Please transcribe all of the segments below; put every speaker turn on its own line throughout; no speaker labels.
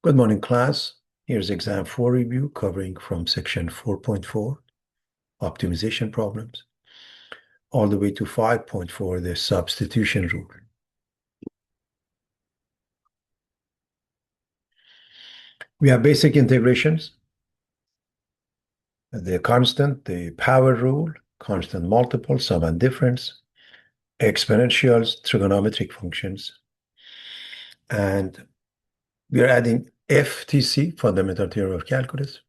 Good morning, class. Here's exam 4 review covering from section 4.4, optimization problems, all the way to 5.4, the substitution rule. We have basic integrations, the constant, the power rule, constant multiple, sum and difference, exponentials, trigonometric functions, and we are adding FTC, fundamental theorem of calculus.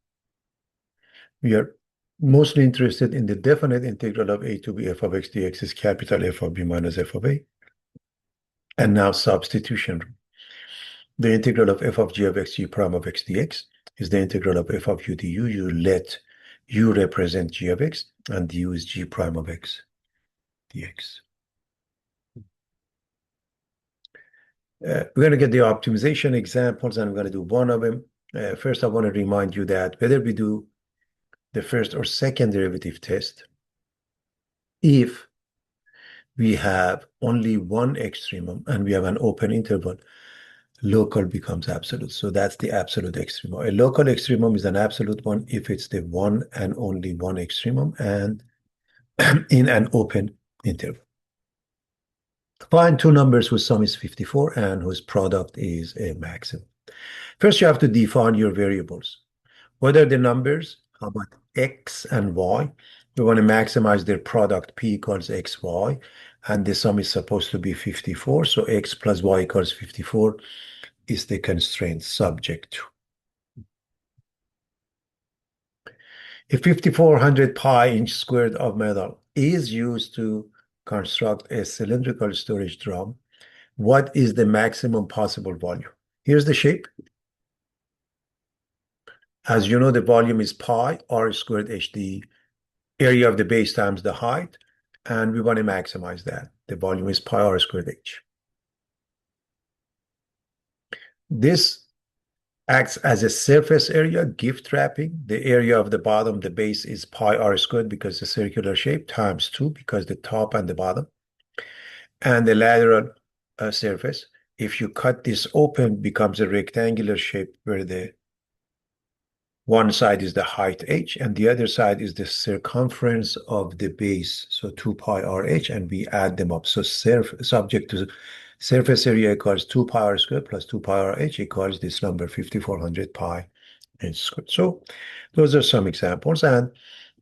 We are mostly interested in the definite integral of a to b f of x dx is capital F of b minus f of a. And now substitution. The integral of f of g of x g prime of x dx is the integral of f of u du. You let u represent g of x, and du is g prime of x dx. We're going to get the optimization examples, and I'm going to do one of them. First, I want to remind you that whether we do the first or second derivative test, if we have only one extremum and we have an open interval, local becomes absolute. So that's the absolute extremum. A local extremum is an absolute one if it's the one and only one extremum and in an open interval. Find two numbers whose sum is 54 and whose product is a maximum. First, you have to define your variables. What are the numbers? How about x and y? We want to maximize their product, p equals xy, and the sum is supposed to be 54. So x plus y equals 54 is the constraint subject to. If 5400 pi inch squared of metal is used to construct a cylindrical storage drum, what is the maximum possible volume? Here's the shape. As you know, the volume is pi r squared h, the area of the base times the height, and we want to maximize that. The volume is pi r squared h. This acts as a surface area, gift wrapping. The area of the bottom, the base is pi r squared because the circular shape times 2 because the top and the bottom. And the lateral surface, if you cut this open, becomes a rectangular shape where the one side is the height h and the other side is the circumference of the base. So 2 pi r h, and we add them up. So subject to surface area equals 2 pi r squared plus 2 pi r h equals this number 5400 pi h squared. So those are some examples, and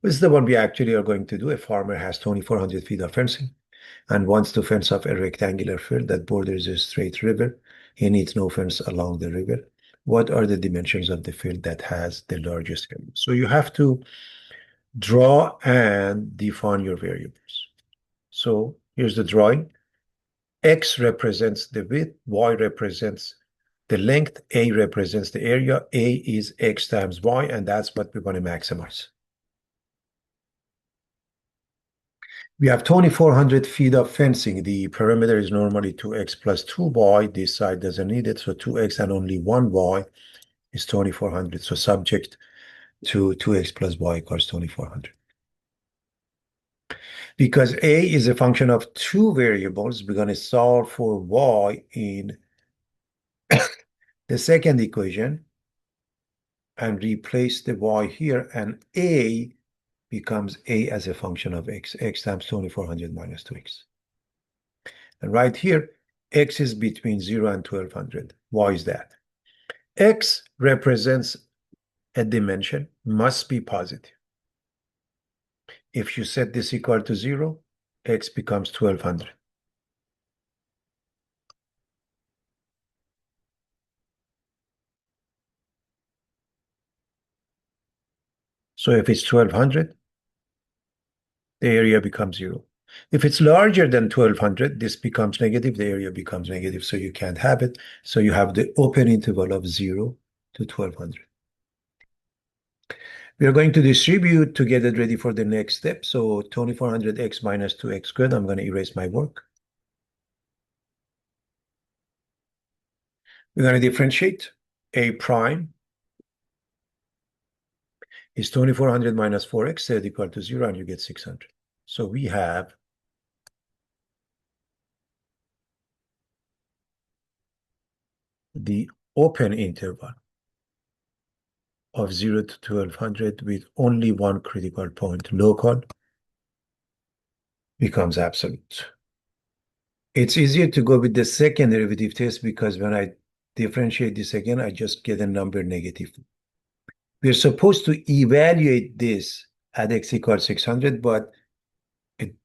this is the one we actually are going to do. A farmer has 2400 feet of fencing and wants to fence off a rectangular field that borders a straight river. He needs no fence along the river. What are the dimensions of the field that has the largest area? So you have to draw and define your variables. So here's the drawing. X represents the width, Y represents the length, A represents the area. A is X times Y, and that's what we want to maximize. We have 2400 feet of fencing. The perimeter is normally 2x plus 2y. This side doesn't need it, so 2x and only 1y is 2400. So subject to 2x plus y equals 2400. Because a is a function of two variables, we're going to solve for y in the second equation and replace the y here, and a becomes a as a function of x, x times 2400 minus 2x. And right here, x is between 0 and 1200. Why is that? X represents a dimension, must be positive. If you set this equal to 0, x becomes 1200. So if it's 1200, the area becomes 0. If it's larger than 1200, this becomes negative, the area becomes negative, so you can't have it. So you have the open interval of 0 to 1200. We are going to distribute to get it ready for the next step. So 2400x minus 2x squared, I'm going to erase my work. We're going to differentiate. A prime is 2400 minus 4x, set equal to 0, and you get 600. So we have the open interval of 0 to 1200 with only one critical point, local, becomes absolute. It's easier to go with the second derivative test because when I differentiate this again, I just get a number negative. We're supposed to evaluate this at x equals 600, but it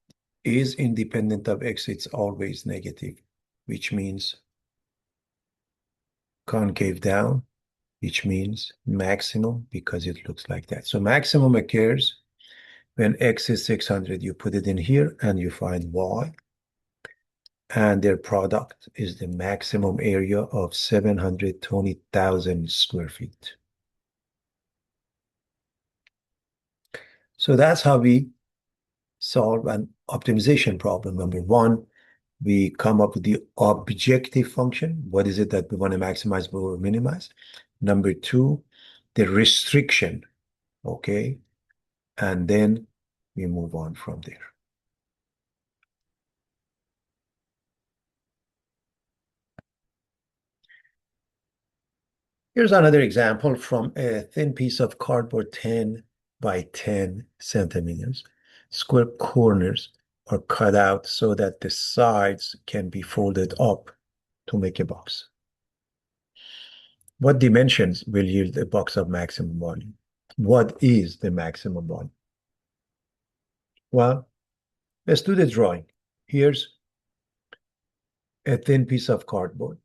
is independent of x. It's always negative, which means concave down, which means maximum because it looks like that. So maximum occurs when x is 600. You put it in here and you find y. And their product is the maximum area of 720,000 square feet. So that's how we solve an optimization problem. Number one, we come up with the objective function. What is it that we want to maximize or minimize? Number two, the restriction, okay? And then we move on from there. Here's another example from a thin piece of cardboard, 10 by 10 centimeters. Square corners are cut out so that the sides can be folded up to make a box. What dimensions will yield a box of maximum volume? What is the maximum volume? Well, let's do the drawing. Here's a thin piece of cardboard,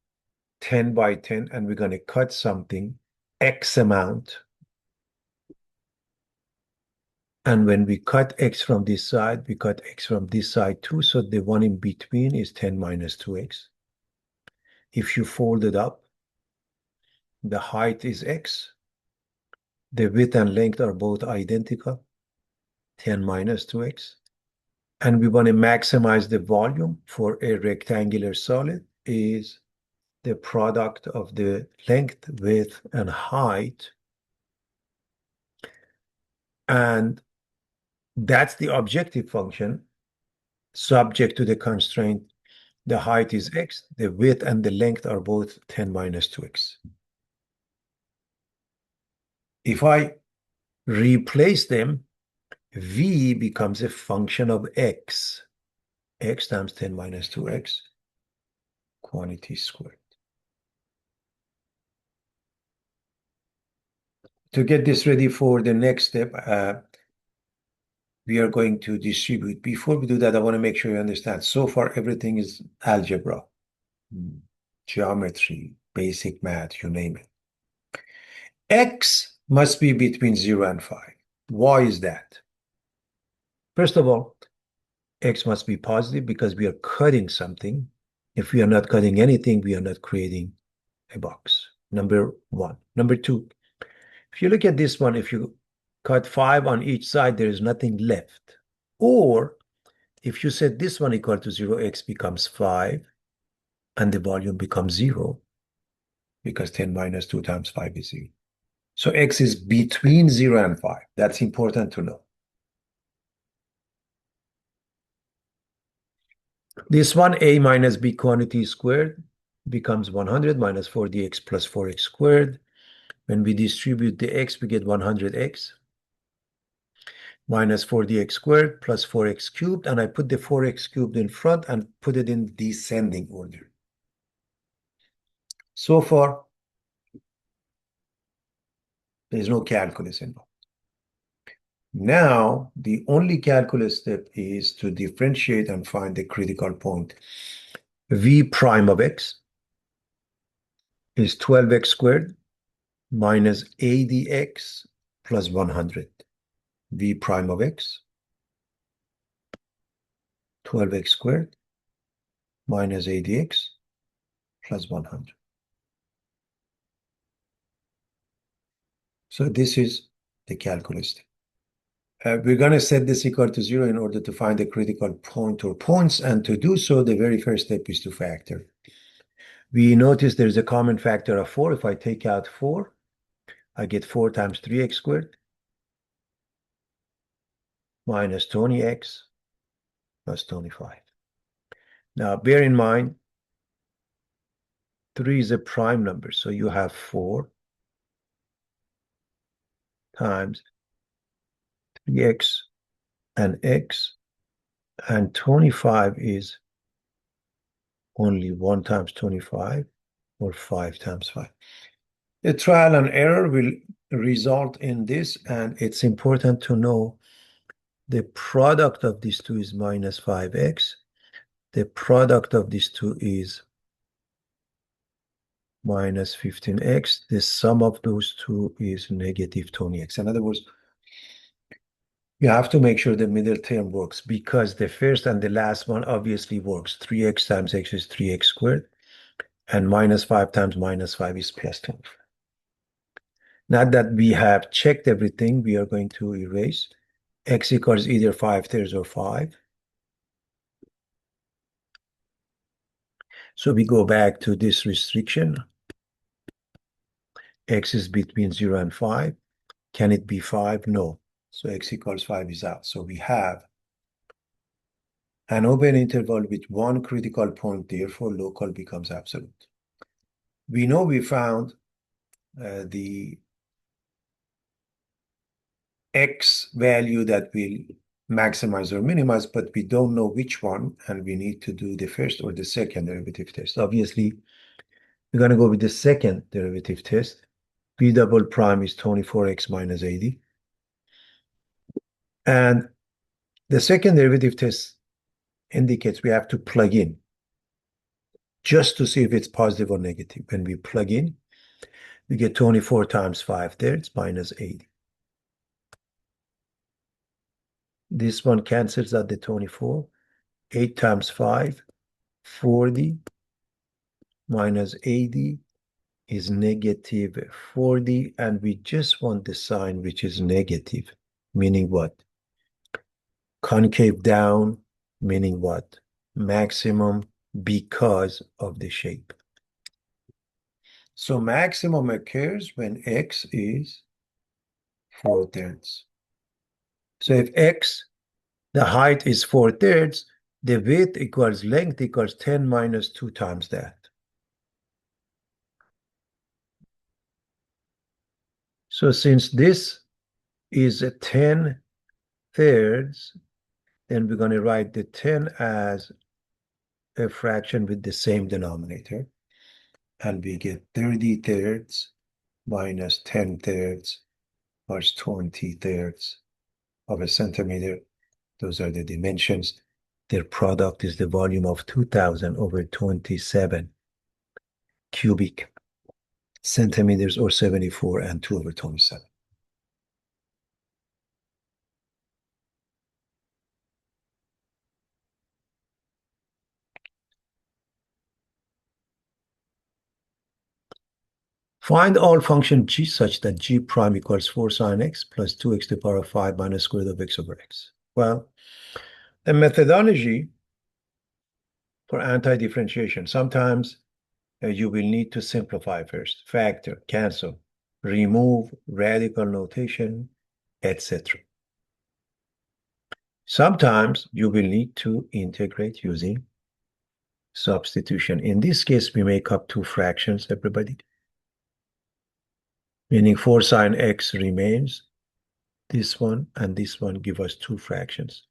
10 by 10, and we're going to cut something X amount. And when we cut X from this side, we cut X from this side too. So the one in between is 10 minus 2X. If you fold it up, the height is X. The width and length are both identical, 10 minus 2X. And we want to maximize the volume for a rectangular solid is the product of the length, width, and height. And that's the objective function subject to the constraint. The height is X, the width and the length are both 10 minus 2X. If I replace them, V becomes a function of X. X times 10 minus 2X, quantity squared. To get this ready for the next step, we are going to distribute. Before we do that, I want to make sure you understand. So far, everything is algebra, geometry, basic math, you name it. X must be between 0 and 5. Why is that? First of all, X must be positive because we are cutting something. If we are not cutting anything, we are not creating a box. Number one. Number two, if you look at this one, if you cut 5 on each side, there is nothing left. Or if you set this one equal to 0, X becomes 5, and the volume becomes 0, because 10 minus 2 times 5 is 0. So X is between 0 and 5. That's important to know. This one, A minus B quantity squared, becomes 100 minus 4dx plus 4x squared. When we distribute the x, we get 100x minus 4dx squared plus 4x cubed. And I put the 4x cubed in front and put it in descending order. So far, there's no calculus involved. Now, the only calculus step is to differentiate and find the critical point. V prime of x is 12x squared minus ADX plus 100. V prime of x, 12x squared minus ADX plus 100. So this is the calculus step. We're going to set this equal to 0 in order to find the critical point or points. And to do so, the very first step is to factor. We notice there's a common factor of 4. If I take out 4, I get 4 times 3x squared minus 20x plus 25. Now, bear in mind, 3 is a prime number. So you have 4 times 3x and x, and 25 is only 1 times 25 or 5 times 5. The trial and error will result in this, and it's important to know the product of these two is minus 5x. The product of these two is minus 15x. The sum of those two is negative 20x. In other words, you have to make sure the middle term works, because the first and the last one obviously works. 3x times x is 3x squared, and minus 5 times minus 5 is plus 25. Now that we have checked everything, we are going to erase. X equals either 5/3 or 5. So we go back to this restriction. X is between 0 and 5. Can it be 5? No. So x equals 5 is out. So we have an open interval with one critical point, therefore local becomes absolute. We know we found the x value that will maximize or minimize, but we don't know which one, and we need to do the first or the second derivative test. Obviously, we're going to go with the second derivative test. B double prime is 24x minus 80. And the second derivative test indicates we have to plug in just to see if it's positive or negative. When we plug in, we get 24 times 5/3 minus 80. This one cancels out the 24. 8 times 5, 40 minus 80 is negative 40, and we just want the sign which is negative, meaning what? Concave down, meaning what? Maximum because of the shape. So maximum occurs when x is 4/3. So if x, the height is 4/3, the width equals length equals 10 minus 2 times that. So since this is a 10/3, then we're going to write the 10 as a fraction with the same denominator. And we get 30/3 minus 10/3 plus 20/3 of a centimeter. Those are the dimensions. Their product is the volume of 2000 over 27 cubic centimeters, or 74 and 2 over 27. Find all function g such that g prime equals 4 sine x plus 2x to the power of 5 minus square root of x over x. Well, the methodology for anti-differentiation, sometimes you will need to simplify first, factor, cancel, remove, radical notation, etc. Sometimes you will need to integrate using substitution. In this case, we make up two fractions, everybody. Meaning 4 sine x remains. This one and this one give us two fractions.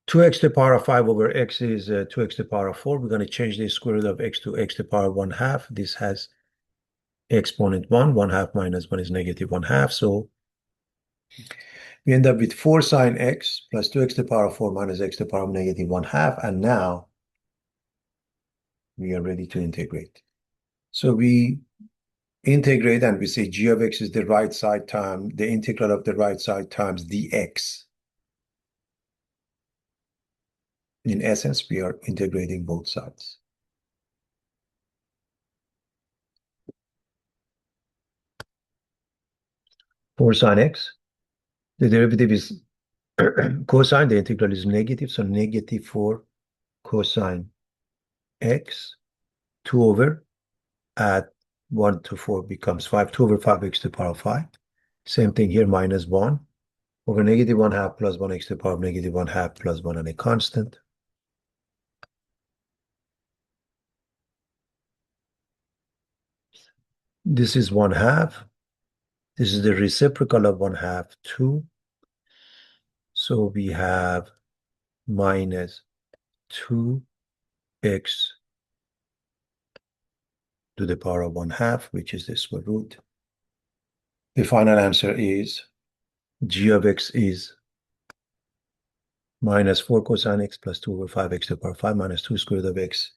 2x to the power of 5 over x is 2x to the power of 4. We're going to change the square root of x to x to the power of 1/2. This has exponent 1. 1/2 minus 1 is negative 1/2. So we end up with 4 sine x plus 2x to the power of 4 minus x to the power of negative 1/2. And now we are ready to integrate. So we integrate and we say g of x is the right side times the integral of the right side times dx. In essence, we are integrating both sides. For sine x, the derivative is cosine, the integral is negative, so negative 4 cosine x, 2 over, add 1 to 4 becomes 5, 2 over 5x to the power of 5. Same thing here, minus 1 over negative 1/2 plus 1x to the power of negative 1/2 plus 1 and a constant. This is 1/2. This is the reciprocal of 1/2, 2. So we have minus 2x to the power of 1/2, which is the square root. The final answer is g of x is minus 4 cosine x plus 2 over 5x to the power 5 minus 2 square root of x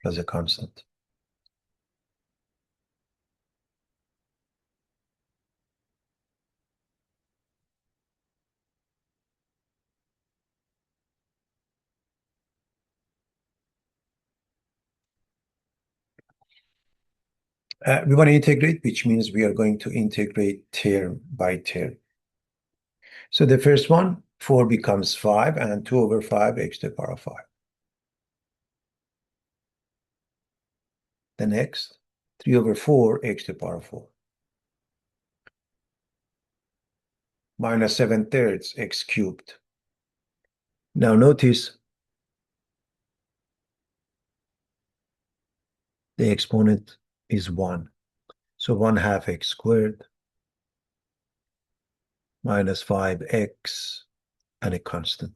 plus a constant. We want to integrate, which means we are going to integrate term by term. So the first one, 4 becomes 5, and 2 over 5 x to the power of 5. The next, 3 over 4 x to the power of 4. Minus 7/3 x cubed. Now notice the exponent is 1. So 1/2 x squared minus 5x and a constant.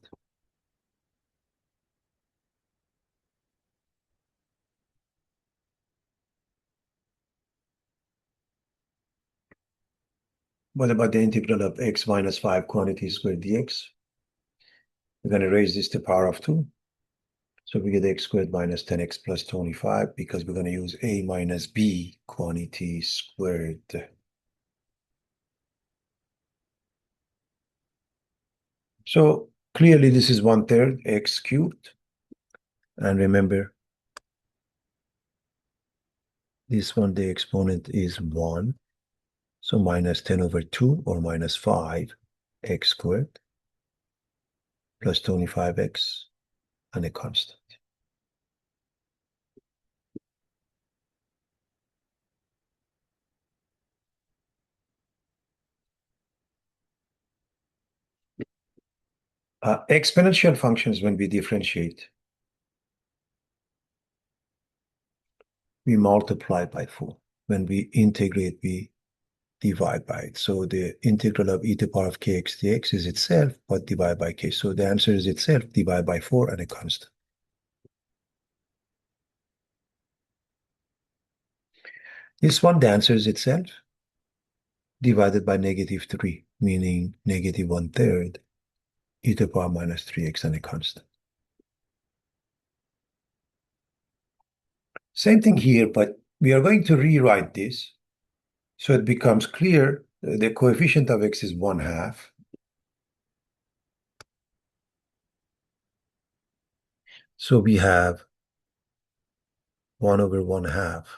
What about the integral of x minus 5 quantity squared dx? We're going to raise this to the power of 2. So we get x squared minus 10x plus 25 because we're going to use a minus b quantity squared. So clearly this is 1/3 x cubed. And remember, this one, the exponent is 1. So minus 10 over 2 or minus 5 x squared plus 25x and a constant. Exponential functions, when we differentiate, we multiply by 4. When we integrate, we divide by it. So the integral of e to the power of kx dx is itself, but divided by k. So the answer is itself divided by 4 and a constant. This one, the answer is itself divided by -3, meaning -1/3 e to the power minus 3x and a constant. Same thing here, but we are going to rewrite this so it becomes clear. The coefficient of x is 1/2. So we have 1 over 1/2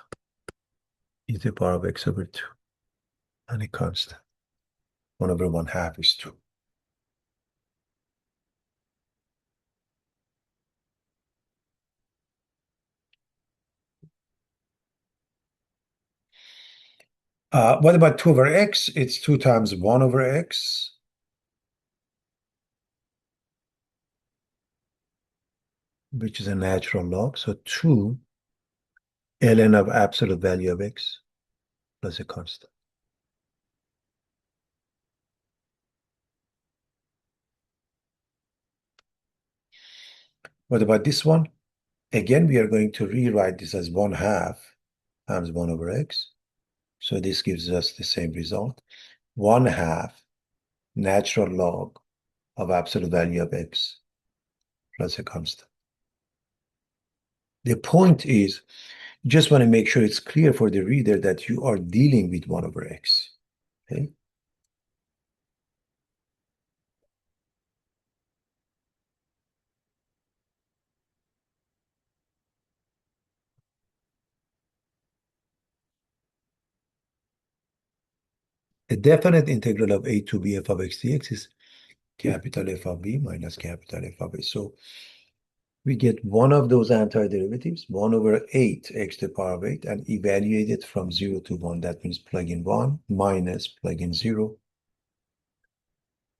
e to the power of x over 2 and a constant. 1 over 1/2 is 2. What about 2 over x? It's 2 times 1 over x. Which is a natural log. So 2 ln of absolute value of x plus a constant. What about this one? Again, we are going to rewrite this as 1/2 times 1 over x. So this gives us the same result. 1/2 natural log of absolute value of x plus a constant. The point is, you just want to make sure it's clear for the reader that you are dealing with 1 over x. Okay? The definite integral of a to b f of x dx is capital F of b minus capital F of a. So we get one of those antiderivatives, 1 over 8 x to the power of 8, and evaluate it from 0 to 1. That means plug in 1 minus plug in 0.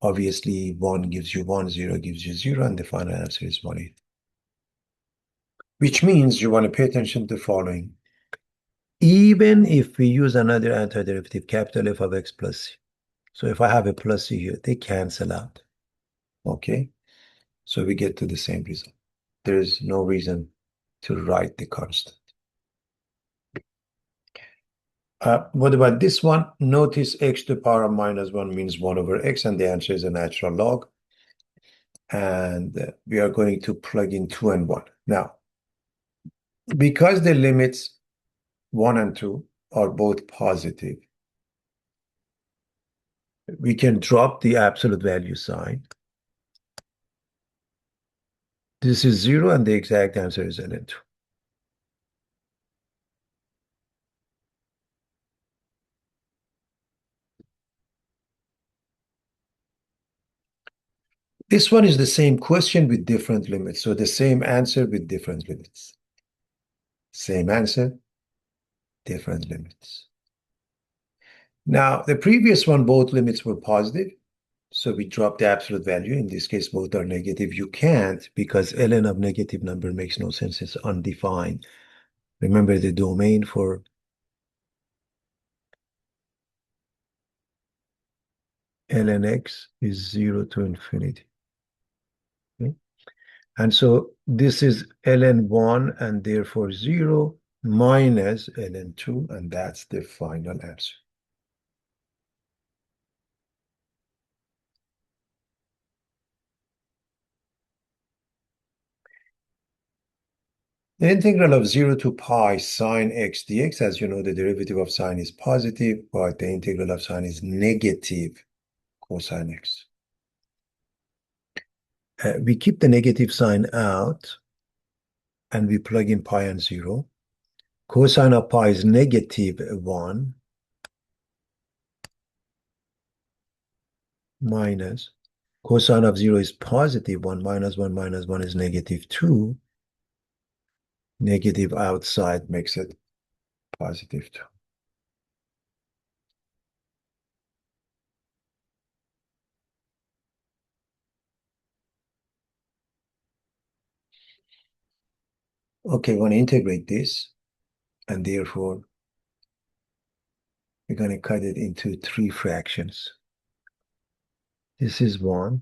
Obviously, 1 gives you 1, 0 gives you 0, and the final answer is 1/8. Which means you want to pay attention to the following. even if we use another antiderivative, capital F of x plus c. So if I have a plus c here, they cancel out. Okay, so we get to the same result. There is no reason to write the constant. What about this one? Notice x to the power of minus 1 means 1 over x, and the answer is a natural log. And we are going to plug in 2 and 1. Now, because the limits 1 and 2 are both positive, we can drop the absolute value sign. This is 0, and the exact answer is ln 2. This one is the same question with different limits. So the same answer with different limits. Same answer, different limits. Now, the previous one, both limits were positive. So we drop the absolute value. In this case, both are negative. You can't because ln of negative number makes no sense. It's undefined. Remember the domain for ln x is 0 to infinity. Okay? And so this is ln 1 and therefore 0 minus ln 2, and that's the final answer. The integral of 0 to pi sine x dx, as you know, the derivative of sine is positive, but the integral of sine is negative cosine x. We keep the negative sign out, and we plug in pi and 0. Cosine of pi is negative 1 minus cosine of 0 is positive 1 minus 1 minus 1 is negative 2. Negative outside makes it positive 2. Okay, we're going to integrate this, and therefore we're going to cut it into 3 fractions. This is 1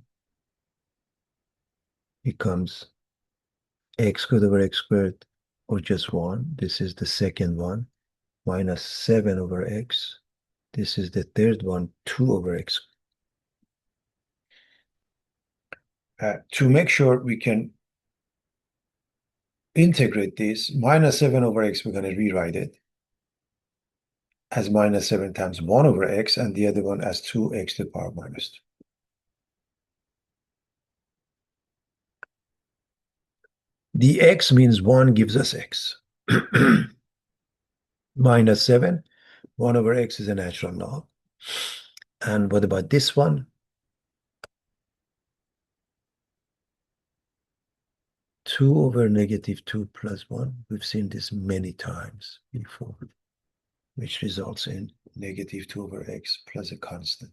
becomes x squared over x squared, or just 1. This is the second one, minus 7 over x. This is the third one, 2 over x. To make sure we can integrate this, minus 7 over x, we're going to rewrite it as minus 7 times 1 over x, and the other one as 2x to the power minus 2. The x means 1 gives us x. Minus 7, 1 over x is a natural log. And what about this one? 2 over negative 2 plus 1. We've seen this many times before, which results in negative 2 over x plus a constant.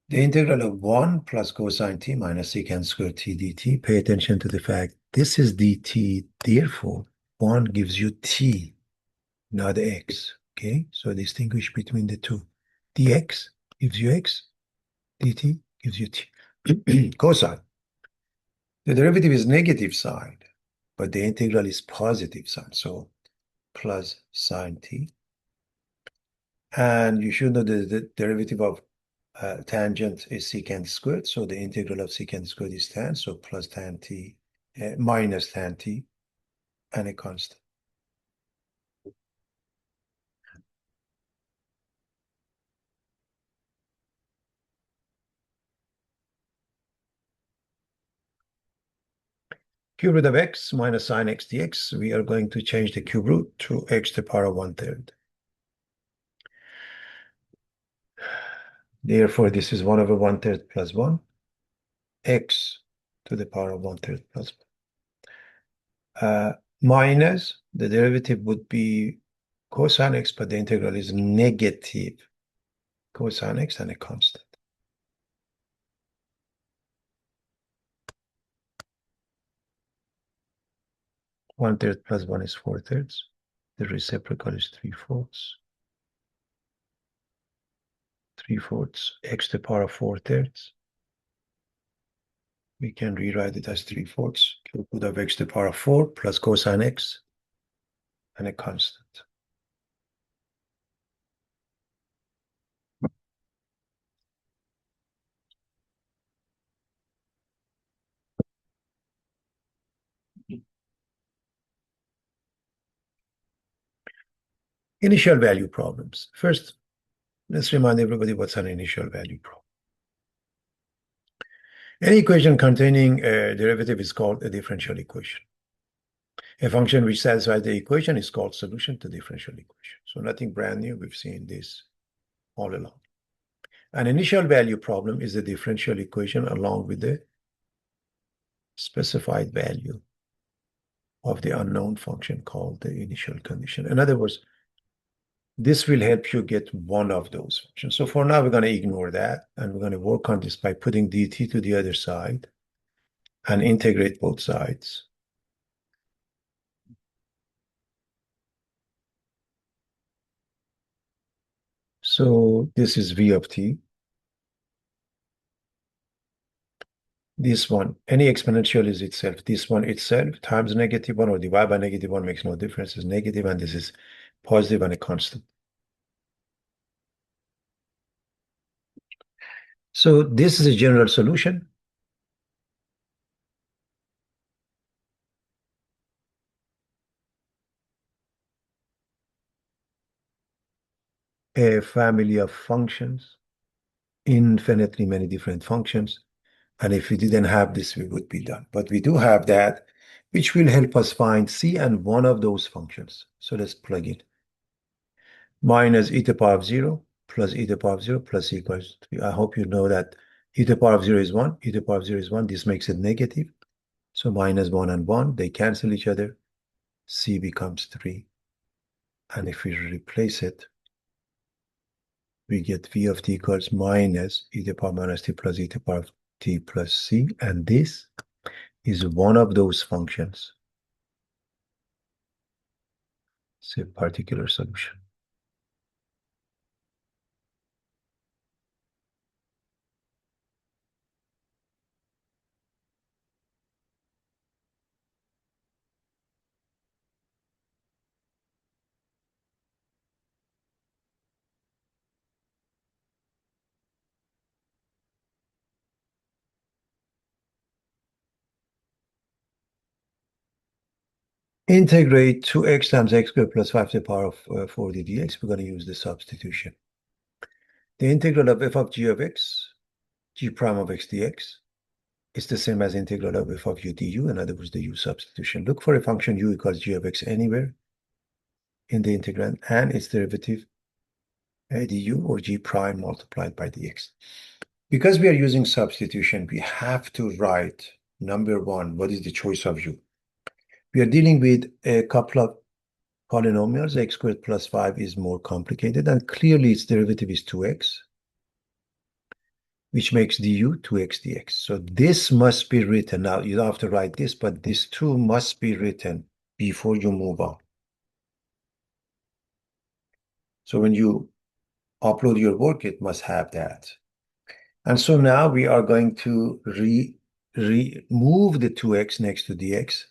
The integral of 1 plus cosine t minus secant squared t dt. Pay attention to the fact this is dt, therefore 1 gives you t, not x. Okay, so distinguish between the two. dx gives you x, dt gives you t. Cosine. The derivative is negative sine, but the integral is positive sine, so plus sine t. And you should know the derivative of tangent is secant squared, so the integral of secant squared is tan, so plus tan t, minus tan t, and a constant. Cube root of x minus sine x dx, we are going to change the cube root to x to the power of 1/3. Therefore, this is 1 over 1/3 plus 1, x to the power of 1/3 plus 1. Minus, the derivative would be cosine x, but the integral is negative cosine x and a constant. One third plus one is four thirds. The reciprocal is 3/4. 3/4 x to the power of four thirds. We can rewrite it as 3/4 cube root of x to the power of 4 plus cosine x and a constant. Initial value problems. First, let's remind everybody what's an initial value problem. Any equation containing a derivative is called a differential equation. A function which satisfies the equation is called solution to differential equation. So nothing brand new. We've seen this all along. An initial value problem is a differential equation along with the specified value of the unknown function called the initial condition. In other words, this will help you get one of those functions. So for now, we're going to ignore that, and we're going to work on this by putting dt to the other side and integrate both sides. So this is v of t. This one, any exponential is itself. This one itself times -1 or divided by -1 makes no difference. It's negative, and this is positive and a constant. So this is a general solution. A family of functions, infinitely many different functions. And if we didn't have this, we would be done. But we do have that, which will help us find C and one of those functions. So let's plug in. Minus e to the power of 0 plus e to the power of 0 plus equals 3. I hope you know that e to the power of 0 is 1. E to the power of 0 is 1. This makes it negative. So minus 1 and 1, they cancel each other. C becomes 3. And if we replace it, we get v of t equals minus e to the power minus t plus e to the power of t plus c. And this is one of those functions. It's a particular solution. Integrate 2x times x squared plus 5 to the power of 4d dx. We're going to use the substitution. The integral of f of g of x, g prime of x dx, is the same as integral of f of u du. In other words, the u substitution. Look for a function u equals g of x anywhere in the integrand and its derivative du or g prime multiplied by dx. Because we are using substitution, we have to write, number one, what is the choice of u? We are dealing with a couple of polynomials. X squared plus 5 is more complicated, and clearly its derivative is 2x, which makes du 2x dx. So this must be written. Now, you don't have to write this, but this too must be written before you move on. So when you upload your work, it must have that. And so now we are going to remove the 2x next to dx.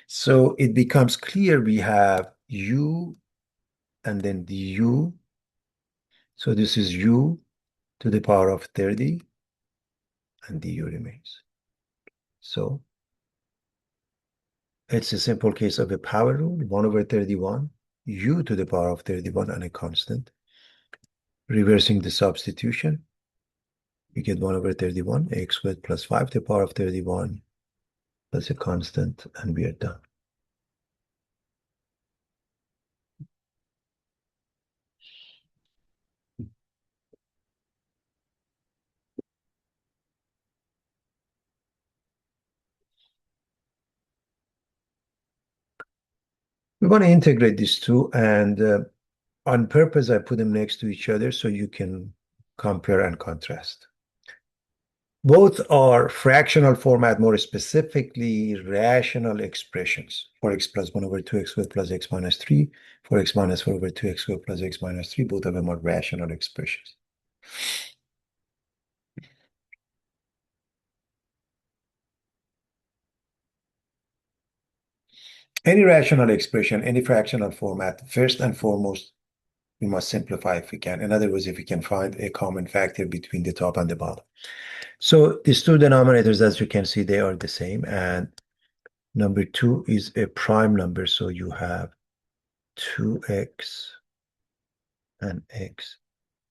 So it becomes clear we have u and then du. So this is u to the power of 30, and du remains. So it's a simple case of a power rule, 1 over 31, u to the power of 31 and a constant. Reversing the substitution, we get 1 over 31, x squared plus 5 to the power of 31, plus a constant, and we are done. We want to integrate these two, and on purpose, I put them next to each other so you can compare and contrast. Both are fractional format, more specifically rational expressions for x plus 1 over 2x squared plus x minus 3, for x minus 4 over 2x squared plus x minus 3. Both of them are rational expressions. Any rational expression, any fractional format, first and foremost, we must simplify if we can. In other words, if we can find a common factor between the top and the bottom. So these two denominators, as you can see, they are the same. And number 2 is a prime number. So you have 2x and x.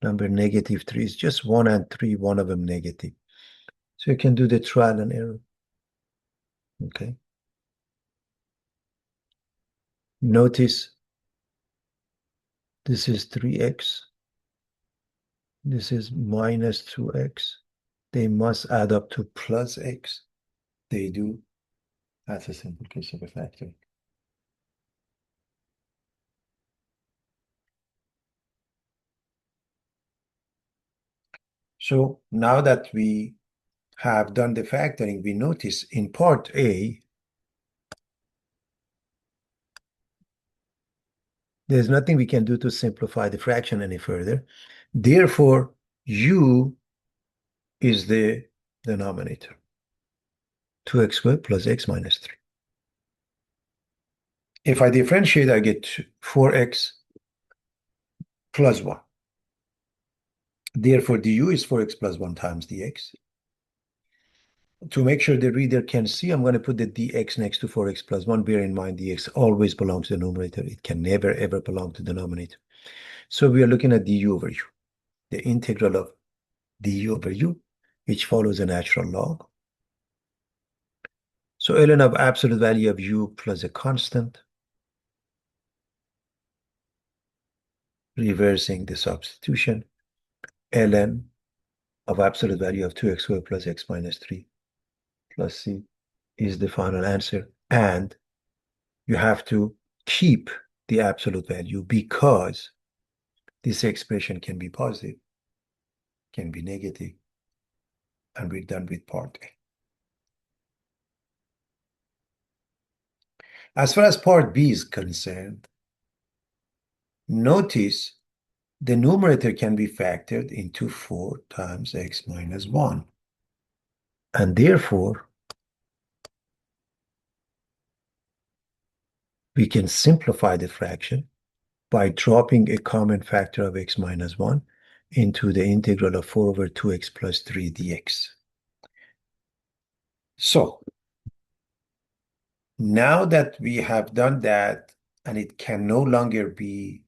Number -3 is just 1 and 3, one of them negative. So you can do the trial and error. Okay. Notice this is 3x. This is minus 2x. They must add up to plus x. They do. That's a simple case of a factoring. So now that we have done the factoring, we notice in part A, there's nothing we can do to simplify the fraction any further. Therefore, u is the denominator. 2x squared plus x minus 3. If I differentiate, I get 4x plus 1. Therefore, du is 4x plus 1 times dx. To make sure the reader can see, I'm going to put the dx next to 4x plus 1. Bear in mind, dx always belongs to the numerator. It can never, ever belong to the denominator. So we are looking at du over u, the integral of du over u, which follows a natural log. So ln of absolute value of u plus a constant, reversing the substitution, ln of absolute value of 2x squared plus x minus 3 plus c is the final answer. And you have to keep the absolute value because this expression can be positive, can be negative, and we're done with part A. As far as part B is concerned, notice the numerator can be factored into 4 times x minus 1. And therefore, we can simplify the fraction by dropping a common factor of x minus 1 into the integral of 4 over 2x plus 3 dx. So, now that we have done that and it can no longer be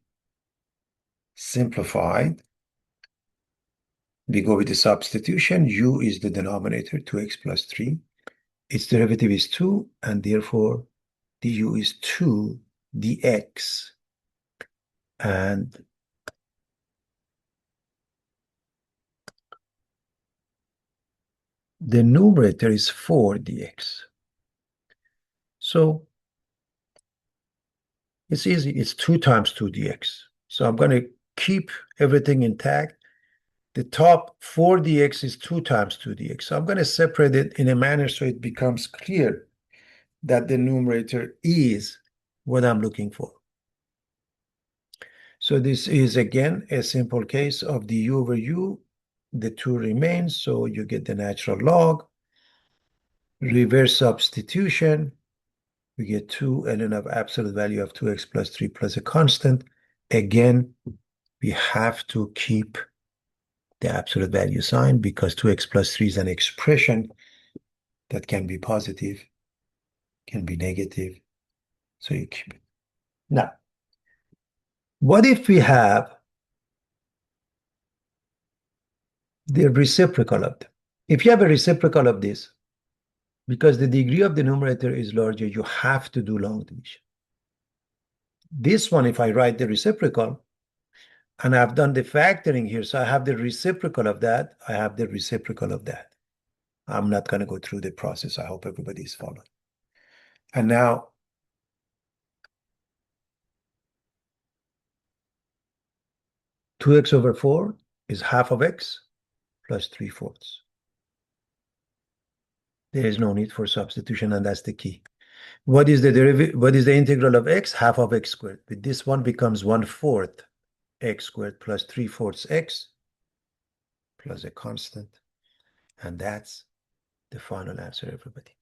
simplified, we go with the substitution. U is the denominator, 2x plus 3. Its derivative is 2, and therefore du is 2 dx. And the numerator is 4 dx. So it's easy. It's 2 times 2 dx. So I'm going to keep everything intact. The top 4 dx is 2 times 2 dx. So I'm going to separate it in a manner so it becomes clear that the numerator is what I'm looking for. So this is, again, a simple case of du over u. The 2 remains, so you get the natural log. Reverse substitution. We get 2 ln of absolute value of 2x plus 3 plus a constant. Again, we have to keep the absolute value sign because 2x plus 3 is an expression that can be positive, can be negative. So you keep it. Now, what if we have the reciprocal of them? If you have a reciprocal of this, because the degree of the numerator is larger, you have to do long division. This one, if I write the reciprocal, and I've done the factoring here, so I have the reciprocal of that, I have the reciprocal of that. I'm not going to go through the process. I hope everybody is following. And now, 2x over 4 is half of x plus 3/4. There is no need for substitution, and that's the key. What is the derivative? What is the integral of x? Half of x squared. But this one becomes 1/4 x squared plus 3/4 x plus a constant. And that's the final answer, everybody.